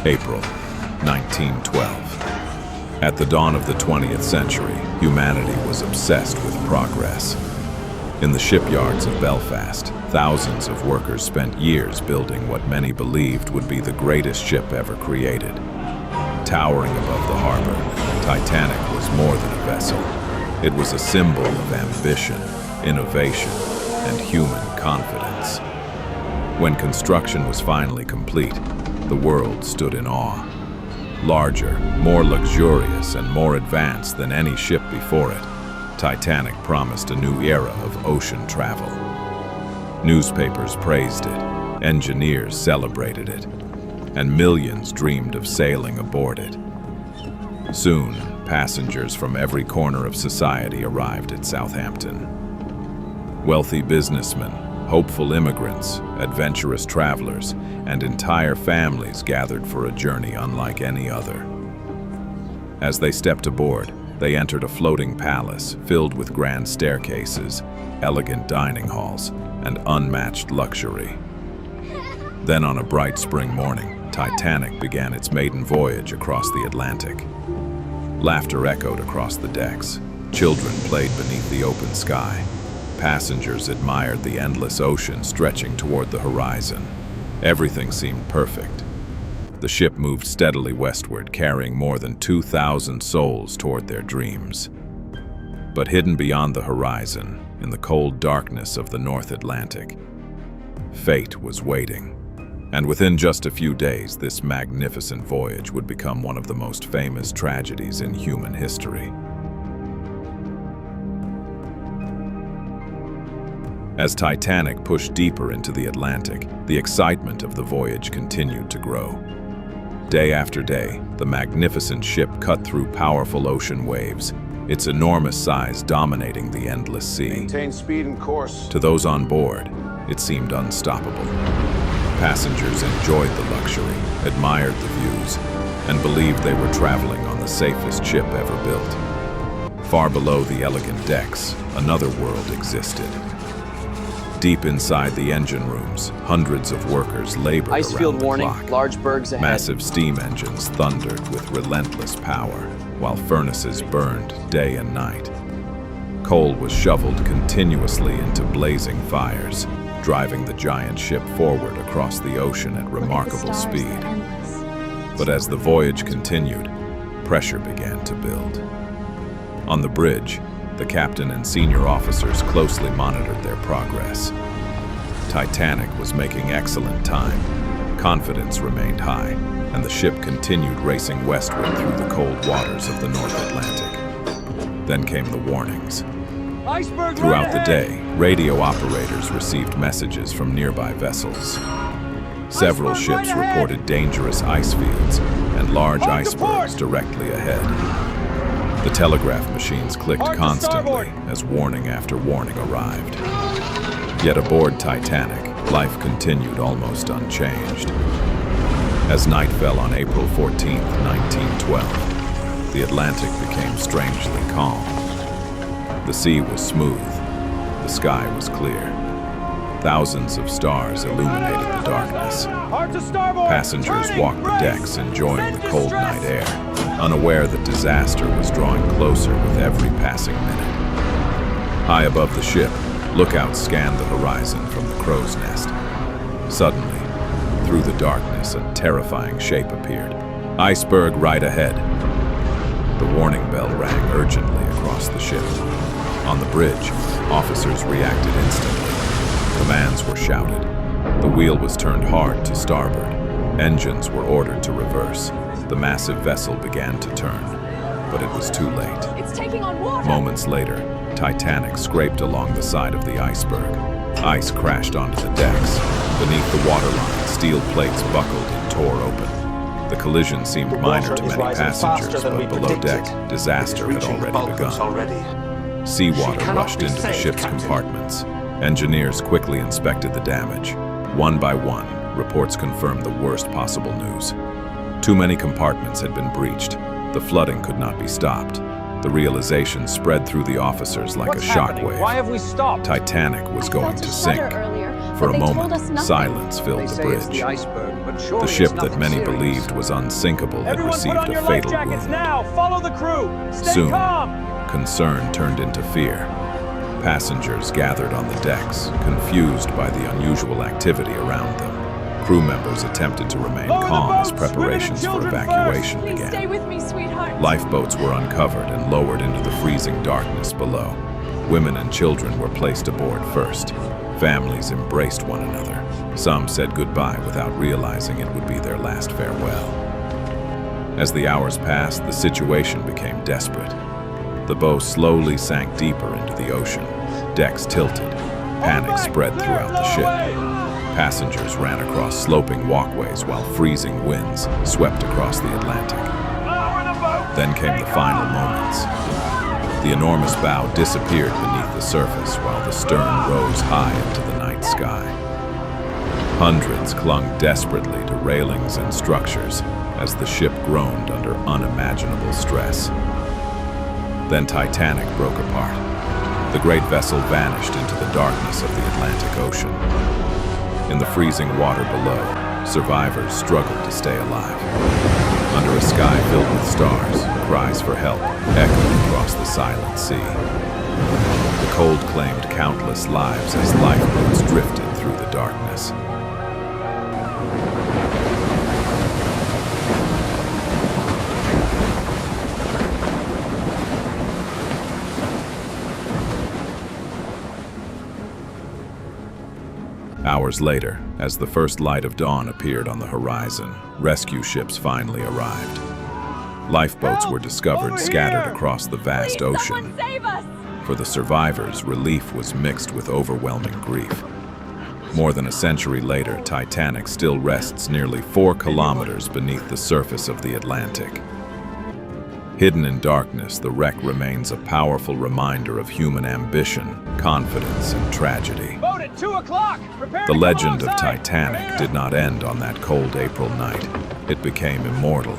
April 1912. At the dawn of the 20th century, humanity was obsessed with progress. In the shipyards of Belfast, thousands of workers spent years building what many believed would be the greatest ship ever created. Towering above the harbor, Titanic was more than a vessel. It was a symbol of ambition, innovation, and human confidence. When construction was finally complete, the world stood in awe. Larger, more luxurious, and more advanced than any ship before it, Titanic promised a new era of ocean travel. Newspapers praised it, engineers celebrated it, and millions dreamed of sailing aboard it. Soon, passengers from every corner of society arrived at Southampton. Wealthy businessmen, hopeful immigrants, adventurous travelers, and entire families gathered for a journey unlike any other. As they stepped aboard, they entered a floating palace filled with grand staircases, elegant dining halls, and unmatched luxury. Then on a bright spring morning, Titanic began its maiden voyage across the Atlantic. Laughter echoed across the decks. Children played beneath the open sky. Passengers admired the endless ocean stretching toward the horizon. Everything seemed perfect. The ship moved steadily westward, carrying more than 2,000 souls toward their dreams. But hidden beyond the horizon, in the cold darkness of the North Atlantic, fate was waiting. And within just a few days, this magnificent voyage would become one of the most famous tragedies in human history. As Titanic pushed deeper into the Atlantic, the excitement of the voyage continued to grow. Day after day, the magnificent ship cut through powerful ocean waves, its enormous size dominating the endless sea. Maintain speed and course. To those on board, it seemed unstoppable. Passengers enjoyed the luxury, admired the views, and believed they were traveling on the safest ship ever built. Far below the elegant decks, another world existed. Deep inside the engine rooms, hundreds of workers labored Ice around field the warning, clock. large bergs ahead. Massive steam engines thundered with relentless power, while furnaces burned day and night. Coal was shoveled continuously into blazing fires, driving the giant ship forward across the ocean at remarkable speed. But as the voyage continued, pressure began to build. On the bridge, the captain and senior officers closely monitored their progress. Titanic was making excellent time. Confidence remained high, and the ship continued racing westward through the cold waters of the North Atlantic. Then came the warnings. Iceberg Throughout the day, radio operators received messages from nearby vessels. Several ships reported dangerous ice fields and large icebergs directly ahead. The telegraph machines clicked constantly as warning after warning arrived. Yet aboard Titanic, life continued almost unchanged. As night fell on April 14, 1912, the Atlantic became strangely calm. The sea was smooth, the sky was clear. Thousands of stars illuminated the darkness. Passengers walked the decks enjoying the cold night air, unaware that disaster was drawing closer with every passing minute. High above the ship, lookouts scanned the horizon from the crow's nest. Suddenly, through the darkness, a terrifying shape appeared. Iceberg right ahead. The warning bell rang urgently across the ship. On the bridge, officers reacted instantly. Commands were shouted. The wheel was turned hard to starboard. Engines were ordered to reverse. The massive vessel began to turn, but it was too late. It's taking on water! Moments later, Titanic scraped along the side of the iceberg. Ice crashed onto the decks. Beneath the waterline, steel plates buckled and tore open. The collision seemed minor to many passengers, but below deck, disaster had already begun. Seawater rushed into the ship's compartments. Engineers quickly inspected the damage. One by one, reports confirmed the worst possible news. Too many compartments had been breached. The flooding could not be stopped. The realization spread through the officers like a shockwave. Why have we stopped? Titanic was going to sink. Earlier, For but a they told moment, us nothing. silence filled the They say it's bridge. the iceberg, but but surely The ship it's that nothing many serious. believed was unsinkable had Everyone received put on a your fatal life jackets wound. now! Follow the crew! Stay Soon, calm! concern turned into fear. Passengers gathered on the decks, confused by the unusual activity around them. Crew members attempted to remain Lower the calm as boats! Women and preparations for children evacuation Please stay began. with me, sweetheart. Lifeboats were uncovered and lowered into the freezing darkness below. Women and children were placed aboard first. Families embraced one another. Some said goodbye without realizing it would be their last farewell. As the hours passed, the situation became desperate. The boat slowly sank deeper into the ocean. Decks tilted. Panic spread throughout the ship. Passengers ran across sloping walkways while freezing winds swept across the Atlantic. Then came the final moments. The enormous bow disappeared beneath the surface while the stern rose high into the night sky. Hundreds clung desperately to railings and structures as the ship groaned under unimaginable stress. Then Titanic broke apart. The great vessel vanished into the darkness of the Atlantic Ocean. In the freezing water below, survivors struggled to stay alive. Under a sky filled with stars, cries for help echoed across the silent sea. The cold claimed countless lives as lifeboats drifted through the darkness. Hours later, as the first light of dawn appeared on the horizon, rescue ships finally arrived. Lifeboats were discovered Over scattered here! across the vast Please, ocean. someone save us! For the survivors, relief was mixed with overwhelming grief. More than a century later, Titanic still rests nearly 4 kilometers beneath the surface of the Atlantic. Hidden in darkness, the wreck remains a powerful reminder of human ambition, confidence, and tragedy. Boat at 2 o'clock! Prepare The to come legend of alongside. Titanic did not end on that cold April night. It became immortal,